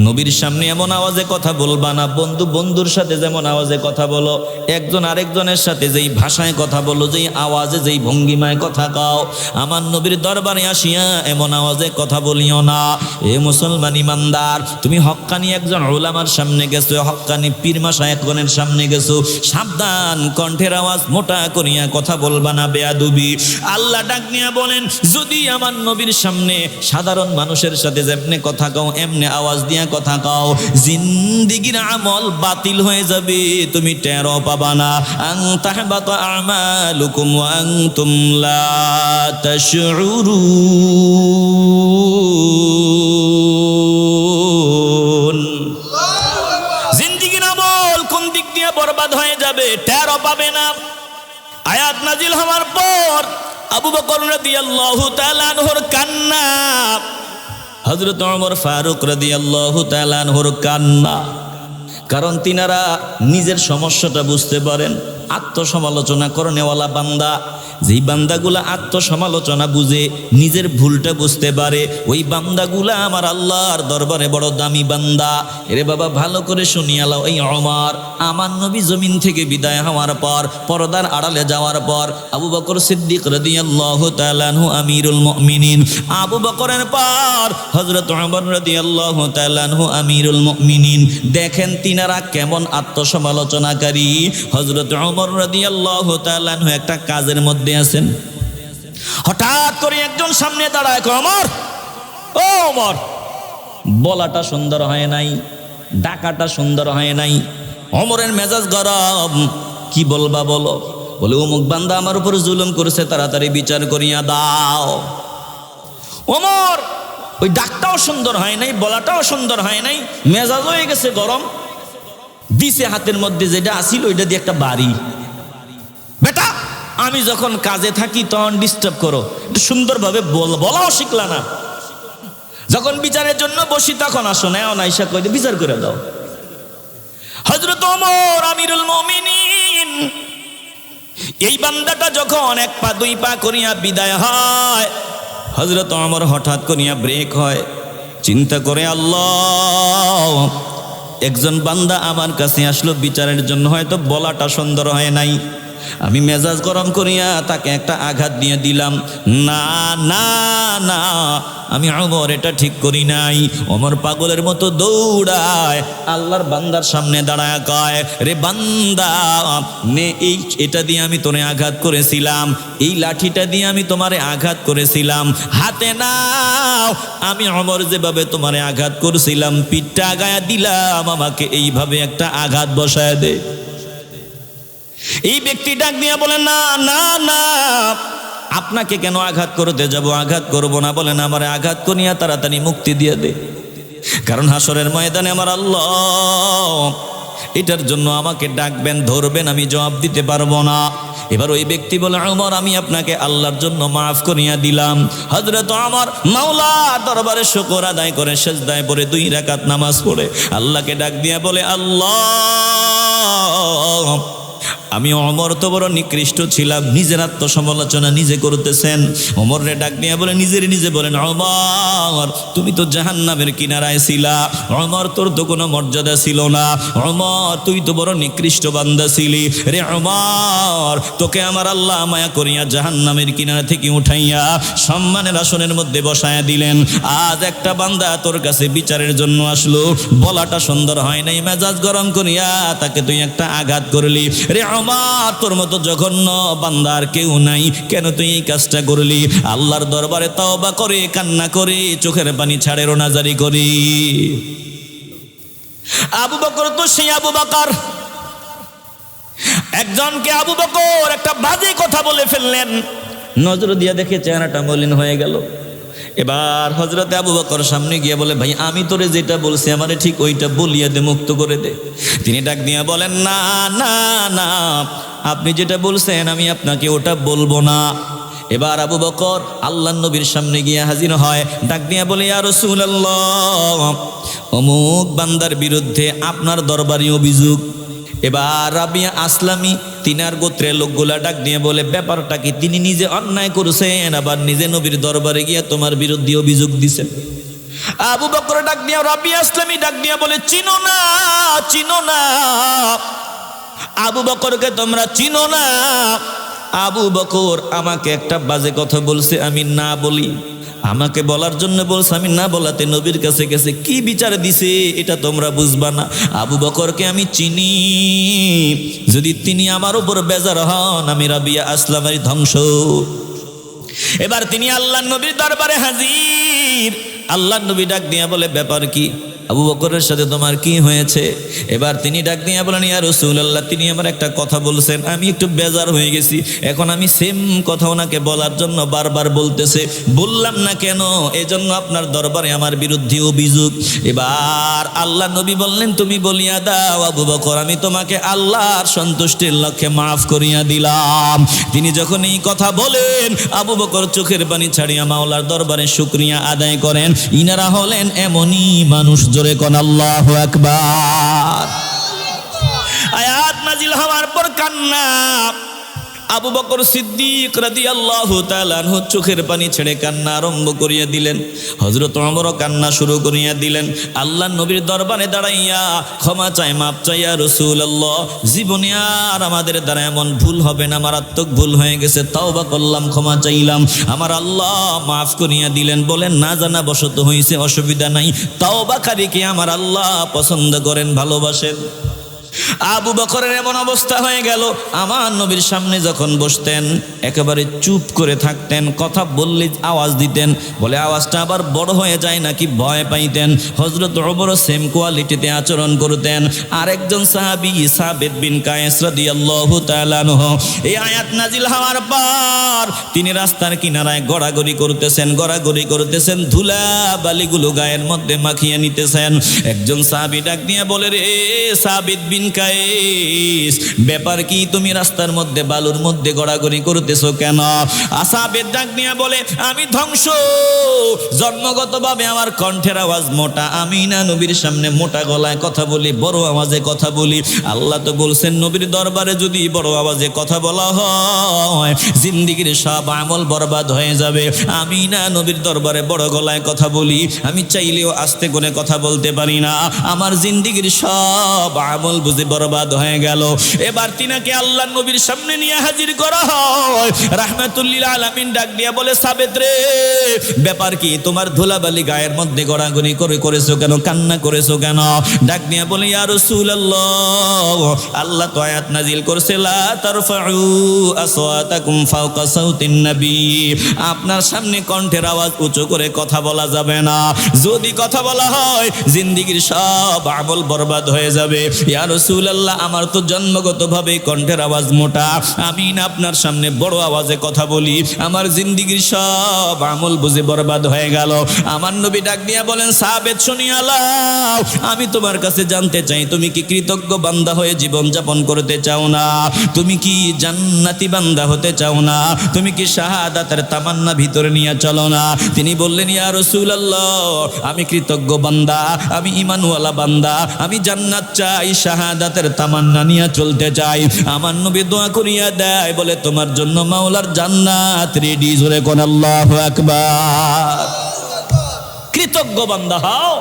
নবীর সামনে এমন আওয়াজে কথা বলবা না, বন্ধু বন্ধুর সাথে যেমন আওয়াজে কথা বলো, একজন আরেকজনের সাথে যেই ভাষায় কথা বলো, যেই আওয়াজে যেই ভঙ্গিমায় কথা কাও, আমার নবীর দরবারে আসিয়া এমন আওয়াজে কথা বলিও না। এ মুসলমান ইমানদার, তুমি হক্কানি একজন উলামার সামনে গেছো, হক্কানি পীর মাশায়েখগণের সামনে গেছো, সাবধান, কণ্ঠের আওয়াজ মোটা করিয়া কথা বলবা না, বেয়াদবি। আল্লাহ ডাক নিয়া বলেন, যদি আমার নবীর সামনে সাধারণ মানুষের সাথে যেমনে কথা কাও, এমনে আওয়াজ দিয়া কথা কাও, জিন্দিগির আমল বাতিল হয়ে যাবে, তুমি টেরও পাবা না। আন তাহবাতা আমালুকুম ওয়া আনতুম লা তাশউরুন। জিন্দিগির আমল কোন দিক দিয়ে বরবাদ হয়ে যাবে টেরও পাবে না। আয়াত নাজিল হওয়ার পর আবু বকর রাদিয়াল্লাহু তাআলা আনহুর কান্না, হযরত ওমর ফারুক রাদিয়াল্লাহু তাআলা আনহুর কান্না, কারণ তিনারা নিজের সমস্যাটা বুঝতে পারেন। আত্মসমালোচনা করনেওয়ালা বান্দা, যেই বান্দাগুলা আত্মসমালোচনা বুঝে নিজের ভুলটা বুঝতে পারে, ওই বান্দাগুলা আমার আল্লাহর দরবারে বড় দামি বান্দা। এরে বাবা ভালো করে শুনিয়ালাও, এই ওমর আমার নবী জমিন থেকে বিদায় হওয়ার পর, পর্দার আড়ালে যাওয়ার পর, আবু বকর সিদ্দিক রাদিয়াল্লাহু তাআলা আনহু আমিরুল মুমিনিন, আবু বকরের পর হযরত ওমর রাদিয়াল্লাহু তাআলা আনহু আমিরুল মুমিনিন। দেখেন তিনারা কেমন আত্মসমালোচনাকারী। হযরত ওমর রাদিয়াল্লাহু তাআলা আনহু একটা কাজের মধ্যে আছেন, হঠাৎ করে একজন সামনে দাঁড়ায়, ওমর, ও ওমর, বলাটা সুন্দর হয় নাই, ডাকাটা সুন্দর হয় নাই। ওমরের মেজাজ গরম, কি বলবা বলো? বলে, অমুক বান্দা আমার উপর জুলুম করেছে, তাড়াতাড়ি বিচার করিয়া দাও। ওমর ওই ডাকটাও সুন্দর হয় নাই, বলাটাও সুন্দর হয় নাই, মেজাজ হয়ে গেছে গরম। দিছে হাতের মধ্যে যেটা আসিল ওইটা দিয়ে একটা বাড়ি। বেটা, আমি যখন কাজে থাকি তখন ডিস্টার্ব করো, সুন্দরভাবে বলাও শিখলা না, যখন বিচারের জন্য বসি তখন আসো না, নাইসা কই বিচার করে দাও। হযরত ওমর আমিরুল মুমিনিন, এই বান্দাটা যখন এক পা দুই পা করিয়া বিদায় হয়, হযরত ওমর হঠাৎ করিয়া ব্রেক হয়, চিন্তা করে, আল্লাহ, একজন বান্দা আমার কাছে আসলো বিচারের জন্য, হয়তো বলাটা সুন্দর হয় নাই, আমি মেজাজ গরম করিয়া তাকে একটা আঘাত দিয়ে দিলাম। না না না, আমি ওমর এটা ঠিক করি নাই। ওমর পাগলের মতো দৌড়ায়, আল্লাহর বান্দার সামনে দাঁড়ায় কয়, রে বান্দা, নে এটা দিয়ে আমি তোরে আঘাত করেছিলাম, এই লাঠিটা দিয়ে আমি তোমারে আঘাত করেছিলাম, হাতে নাও, আমি ওমর যেভাবে তোমারে আঘাত করেছিলাম পিঠটা আগায়া দিলাম, আমাকে এইভাবে একটা আঘাত বসায় দে। এই ব্যক্তি ডাক দিয়া বলে, না না না, আপনাকে কেন আঘাত করতে যাব? আঘাত করব না। বলেন আমারে আঘাত করিয়া তাড়াতাড়ি মুক্তি দিয়ে দে, কারণ হাসরের ময়দানে আমার আল্লাহ এটার জন্য আমাকে ডাকবেন, ধরবেন, আমি জবাব দিতে পারবো না। এবার ওই ব্যক্তি বলে, ওমর আমি আপনাকে আল্লাহর জন্য মাফ করিয়া দিলাম। হযরত ওমর মাওলা দরবারে শুকর আদায় করে সিজদায় পড়ে 2 রাকাত নামাজ পড়ে আল্লাহকে ডাক দিয়া বলে, আল্লাহ আমি ওমর তো বড় নিকৃষ্ট ছিলাম। নিজের আত্মসমালোচনা নিজে করতেছেন। ওমর রে ডাক দিয়া বলে, নিজে বলেন, ওমর তুমি তো জাহান্নামের কিনারায় ছিলা। ওমর তোর তো কোনো মর্যাদা ছিল না। ওমর তুই তো বড় নিকৃষ্ট বান্দা ছিলি রে। ওমর তোকে আমার আল্লাহ মায়া করিয়া জাহান্নামের কিনারা থেকে উঠাইয়া সম্মানের আসনের মধ্যে বসায়া দিলেন। আজ একটা বান্দা তোর কাছে বিচারের জন্য আসলো, বলাটা সুন্দর হয় নাই, মেজাজ গরম করিয়া তাকে তুই একটা আঘাত করলি রে। আমার তোর মতো জঘন্য বান্দার কেউ নাই, কেন তুই এই কাজটা করলি? আল্লাহর দরবারে তওবা করে কান্না করে চোখের পানি ছাড়ে রোনাজারি করি। আবু বকর তো সেই আবু বকর, একজনকে আবু বকর একটা বাজে কথা বলে ফেললেন, নজর দিয়ে দেখে চেহারাটা মলিন হয়ে গেল। এবার হযরতে আবু বকর সামনে গিয়ে বলে, ভাই আমি তোরে যেটা বলছি আমারে ঠিক ওইটা বলিয়া দে, মুক্ত করে দে। তিনি ডাক দিয়া বলেন, না না না, আপনি যেটা বলছেন আমি আপনাকে ওটা বলবো না। এবার আবু বকর আল্লাহর নবীর সামনে গিয়ে হাজির হয়, ডাক দিয়া বলে, ইয়া রাসূলুল্লাহ অমুক বান্দার বিরুদ্ধে আপনার দরবারি অভিযোগ। এবার রাবিয়া আসলামী তিনার গোত্রের লোকগুলা ডাক দিয়ে বলে, ব্যাপারটা কি? তিনি নিজে অন্যায় করেছেন, আবার নিজে নবীর দরবারে গিয়ে তোমার বিরুদ্ধে অভিযোগ দিছেন। আবু বকর ডাক দিয়া, রাবিয়া আসলামী ডাক দিয়া বলে, চিনো না আবু বকরকে তোমরা চিনো না? আবু বকর আমাকে একটা বাজে কথা বলছে, আমি না বলি, আমাকে বলার জন্য বলছে, আমি না বলাতে নবীর কাছে গেছে, কি বিচার দিছে এটা তোমরা বুঝবা না। আবু বকরকে আমি চিনি, যদি তিনি আমার উপর বেজার হন আমি রাবিয়া আসলামের ধ্বংস। এবার তিনি আল্লাহর নবীর দরবারে হাজির। আল্লাহর নবী ডাক দিয়া বলে, ব্যাপার কি? আবু বকরের সাথে তোমার কি হয়েছে? এবার তিনি ডাক দিয়া বলেন, ইয়া রাসূলুল্লাহ তিনি আমার একটা কথা বলছেন, আমি একটু বেজার হয়ে গেছি, এখন আমি সেম কথা ওনাকে বলার জন্য বারবার বলতেছে, বললাম না কেন, এজন্য আপনার দরবারে আমার বিরুদ্ধে অভিযোগ। এবার আল্লাহ নবী বললেন, তুমি বলিয়া দাও আবু বকর, আমি তোমাকে আল্লাহর সন্তুষ্টির লক্ষ্যে মাফ করিয়া দিলাম। তিনি যখন এই কথা বলেন, আবু বকর চোখের পানি ছাড়িয়া মাওলার দরবারে শুকরিয়া আদায় করেন। ইনারা হলেন এমনই মানুষ, জোরে কোন আল্লাহু আকবার। আয়াত নাজিল হওয়ার পর কান্না। আবু বকর সিদ্দিক রাদিয়াল্লাহু তাআলা আনহু চোখের পানি ছেড়ে কান্না আরম্ভ করিয়া দিলেন। হযরত ওমরও কান্না শুরু করিয়া দিলেন। আল্লাহর নবীর দরবারে দাঁড়াইয়া ক্ষমা চাই, মাপ চাইয়া, রাসূলুল্লাহ জীবনে আর আমাদের দ্বারা এমন ভুল হবে না, মারাত্মক ভুল হয়ে গেছে, তওবা করলাম, ক্ষমা চাইলাম, আমার আল্লাহ মাফ করিয়া দিলেন। বলেন না জানা বশত হইছে, অসুবিধা নাই, তওবাকারীকে আমার আল্লাহ পছন্দ করেন, ভালোবাসেন। আবু বকরের এমন অবস্থা হয়ে গেল, আমার নবীর সামনে যখন বসতেন একেবারে চুপ করে থাকতেন, কথা বললে আওয়াজ দিতেন, বলে আওয়াজটা আবার বড় হয়ে যায় নাকি ভয় পাইতেন। হযরত ওমরও সেম কোয়ালিটিতে আচরণ করতেন। আরেকজন সাহাবী সাবিত বিন কায়েস রাদিয়াল্লাহু তাআলা আনহু, এই আয়াত নাজিল হওয়ার পর তিনি রাস্তার কিনারায় গড়াগড়ি করতেছেন, ধুলা বালিগুলো গায়ের মধ্যে মাখিয়ে নিতেছেন। একজন সাহাবী ডাক দিয়ে বলে, রে সাবিত বিন কায়েস, ব্যাপার কি? তুমি রাস্তার মধ্যে বালুর মধ্যে গড়াগড়ি করতেছো কেন? সাবিত ডাক দিয়ে বলে, আমি ধ্বংস, জন্মগতভাবে আমার কণ্ঠের আওয়াজ মোটা, আমি না নবীর সামনে মোটা গলায় কথা বলি, বড় আওয়াজে কথা বলি। আল্লাহ তো বলছেন নবীর দরবারে যদি বড় আওয়াজে কথা বলা হয় জিন্দেগীর সব আমল বরবাদ হয়ে যাবে। আমি না নবীর দরবারে বড় গলায় কথা বলি, আমি চাইলেও আস্তে করে কথা বলতে পারি না, আমার জিন্দেগীর সব আমল বুঝে বরবাদ হয়ে গেল। এবার তিনাকে আল্লাহ নবীর সামনে নিয়ে হাজির করা হয়। রাহমাতুল্লিল আলামিন ডাক দিয়া বলে, সাবেত রে, ব্যাপার কি? তোমার ধুলাবালি গায়ের মধ্যে গড়াগড়ি করেছো কেন, কান্না করেছো কেন? ডাক দিয়া বলে, ইয়া রাসূলুল্লাহ আল্লাহ তো আয়াত নাজিল করছে, লা তারফাউ আসওয়াতাকুম ফাওকা সাউতিন নবী, আপনার সামনে কণ্ঠের আওয়াজ উঁচু করে কথা বলা যাবে না, যদি কথা বলা হয় জিন্দেগীর সব আমল বরবাদ হয়ে যাবে। ইয়া রাসূলুল্লাহ, আমার তো জন্মগতভাবে কণ্ঠের আওয়াজ মোটা, আমি না আপনার সামনে বড় আওয়াজে কথা বলি, আমার জিন্দেগির সব আমল বুঝে বরবাদ হয়ে গেল। আমার নবী ডাক দিয়া বলেন, সাহাবেত শুনিয়া লাও, আমি তোমার কাছে জানতে চাই, তুমি কি কৃতজ্ঞ বান্দা হয়ে জীবন যাপন করতে চাও না? তুমি কি জান্নাতি বান্দা হতে চাও না? তুমি কি শাহাদাতের তামান্না ভিতরে নিয়ে চলো না? তিনি বললেন, ইয়া রাসূলুল্লাহ, আমি কৃতজ্ঞ বান্দা, আমি ঈমানওয়ালা বান্দা, আমি জান্নাত চাই, শাহাদাতের তামান্না নিয়ে চলতে চাই। আমার নবী দোয়া করিয়া দেয়, বলে তোমার জন্য মাওলার জান্নাত রেডি। জোরে কোন আল্লাহু আকবার। কৃতজ্ঞ বান্দা হও,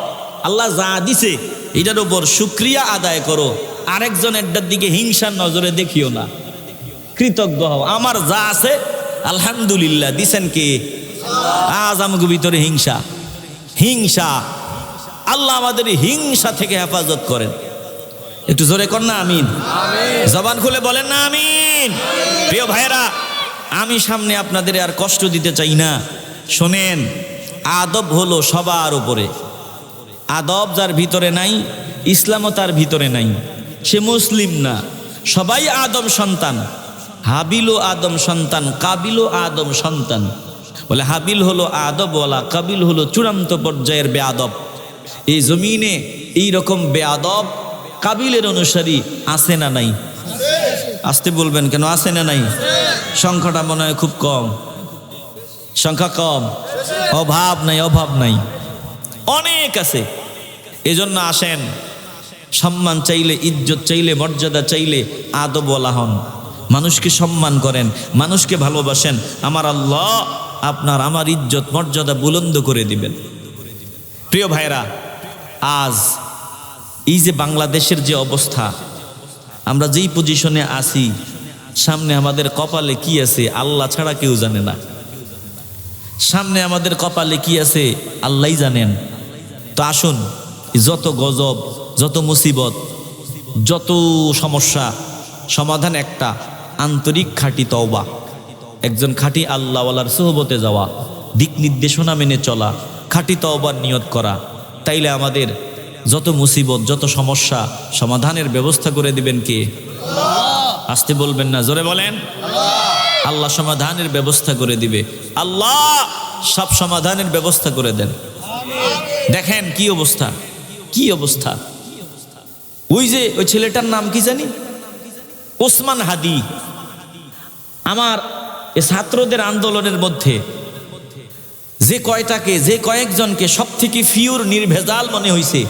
আল্লাহ যা দিছে এটার উপর শুকরিয়া আদায় করো, আরেকজনের দিকে হিংসার নজরে দেখিও না। কৃতজ্ঞ হও, আমার যা আছে আলহামদুলিল্লাহ দিছেন কে? আজ আমাকে ভিতরে হিংসা, হিংসা, আল্লাহ আমাদের হিংসা থেকে হেফাজত করেন। একটু জোরে কর না আমিন, জবান খুলে বলেন না আমিন। প্রিয় ভাইরা, আমি সামনে আপনাদের আর কষ্ট দিতে চাই না। শোনেন, আদব হলো সবার উপরে। আদব যার ভিতরে নাই, ইসলামও তার ভিতরে নাই, সে মুসলিম না। সবাই আদম সন্তান, হাবিলও আদম সন্তান, কাবিলও আদম সন্তান। বলে হাবিল হলো আদবওয়ালা, কাবিল হলো চূড়ান্ত পর্যায়ের বেয়াদব। এই জমিনে এই রকম বেয়াদব কাবিলের অনুসারী আছে না নাই? আসতে বলবেন কেন, আছে না নাই? সংখ্যাটা মনে হয় খুব কম, সংখ্যা কম, অভাব নাই, অভাব নাই, অনেক আছে। এজন্য আসেন, সম্মান চাইলে, ইজ্জত চাইলে, মর্যাদা চাইলে আদবওয়ালা হন, মানুষকে সম্মান করেন, মানুষকে ভালোবাসেন। আমার আল্লাহ আপনার আমার ইজ্জত মর্যাদা বুলন্দ করে দিবেন। প্রিয় ভাইরা, আজ এই যে বাংলাদেশের যে অবস্থা, আমরা যেই পজিশনে আছি, সামনে আমাদের কপালে কি আছে আল্লাহ ছাড়া কেউ জানে না। সামনে আমাদের কপালে কি আছে আল্লাহই জানেন। তো আসুন, যত গজব, যত মুসিবত, যত সমস্যা, সমাধান একটা, আন্তরিক খাঁটি তওবা, একজন খাঁটি আল্লাহওয়ালার সোহবতে যাওয়া, দিক নির্দেশনা মেনে চলা, খাঁটি তওবার নিয়ত করা। তাইলে আমাদের যত মুসিবত, যত সমস্যা, সমাধানের ব্যবস্থা করে দিবেন কে? আসতে বলবেন না, জোরে বলেন। আল্লাহ সমাধানের ব্যবস্থা করে দিবে। আল্লাহ সব সমাধানের ব্যবস্থা করে দেন। দেখেন কি অবস্থা, কি অবস্থা। ওই যে ওই ছেলেটার নাম কি জানি, ওসমান হাদি। আমার এ ছাত্রদের আন্দোলনের মধ্যে যে কয়টাকে, যে কয়েকজনকে সব থেকে ফিউর নির্ভেজাল মনে হয়েছে,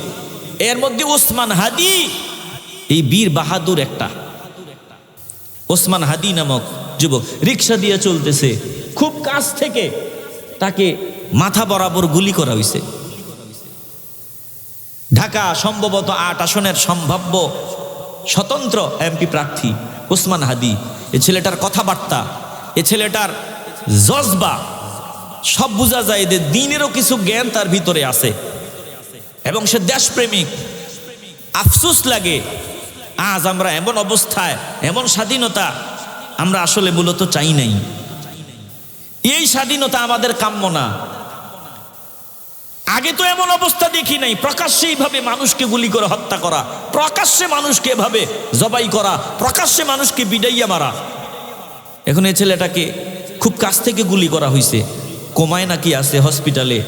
এর মধ্যে ওসমান হাদি এই বীর বাহাদুর একটা। ওসমান হাদি নামক যুবক রিক্সা দিয়ে চলতেছে, খুব কাছ থেকে তাকে মাথা বরাবর গুলি করা হয়েছে। ঢাকা সম্ভবত 8 আসনের সম্ভাব্য স্বতন্ত্র এমপি প্রার্থী ওসমান হাদি। এ ছেলেটার কথাবার্তা, এ ছেলেটার জজবা সব বোঝা যায় যে দিনেরও কিছু জ্ঞান তার ভিতরে আছে এবং সে দেশপ্রেমিক। আফসোস লাগে আজ আমরা এমন অবস্থায়, এমন স্বাধীনতা আমরা আসলে মূলত চাই নাই। এই স্বাধীনতা আমাদের কাম্য না। আগে তো এমন অবস্থা দেখি নাই, প্রকাশ্যে এইভাবে মানুষকে গুলি করে হত্যা করা, প্রকাশ্যে মানুষকে এভাবে জবাই করা, প্রকাশ্যে মানুষকে বিডাইয়া মারা। এখন এই ছেলেটাকে খুব কাছ থেকে গুলি করা হয়েছে, কোমায় নাকি আছে হসপিটালে,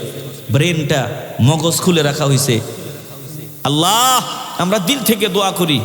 ব্রেনটা মগজ খুলে রাখা হয়েছে। আল্লাহ, আমরা দিল থেকে দোয়া করি